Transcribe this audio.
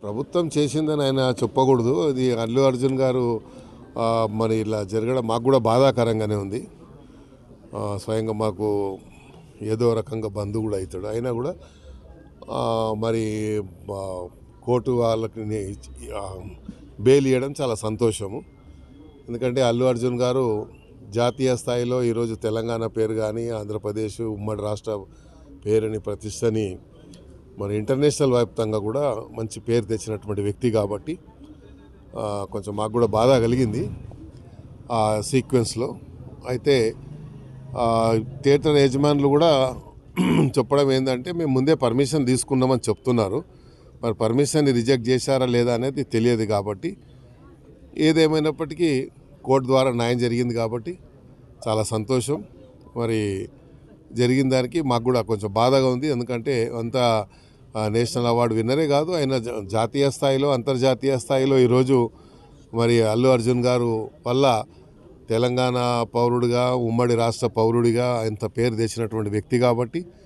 ప్రభుత్వం చేసిందని ఆయన చెప్పకూడదు. అది అల్లు అర్జున్ గారు మరి ఇలా జరగడం మాకు కూడా బాధాకరంగానే ఉంది. స్వయంగా మాకు ఏదో రకంగా బంధువు కూడా అవుతాడు. అయినా కూడా మరి కోర్టు వాళ్ళకి బెయిల్ ఇవ్వడం చాలా సంతోషము. ఎందుకంటే అల్లు అర్జున్ గారు జాతీయ స్థాయిలో ఈరోజు తెలంగాణ పేరు కానీ ఆంధ్రప్రదేశ్ ఉమ్మడి రాష్ట్ర పేరుని ప్రతిష్టని మరి ఇంటర్నేషనల్ వ్యాప్తంగా కూడా మంచి పేరు తెచ్చినటువంటి వ్యక్తి కాబట్టి కొంచెం మాకు కూడా బాధ కలిగింది ఆ సీక్వెన్స్లో. అయితే థియేటర్ యజమానులు కూడా చెప్పడం ఏంటంటే మేము ముందే పర్మిషన్ తీసుకున్నామని చెప్తున్నారు. మరి పర్మిషన్ని రిజెక్ట్ చేశారా లేదా అనేది తెలియదు. కాబట్టి ఏదేమైనప్పటికీ కోర్టు ద్వారా న్యాయం జరిగింది కాబట్టి చాలా సంతోషం. మరి జరిగిన దానికి మాకు కూడా కొంచెం బాధగా ఉంది. ఎందుకంటే అంత నేషనల్ అవార్డు విన్నరే కాదు, ఆయన జాతీయ స్థాయిలో అంతర్జాతీయ స్థాయిలో ఈరోజు మరి అల్లు అర్జున్ గారు వల్ల తెలంగాణ పౌరుడిగా ఉమ్మడి రాష్ట్ర పౌరుడిగా ఇంత పేరు తెచ్చినటువంటి వ్యక్తి కాబట్టి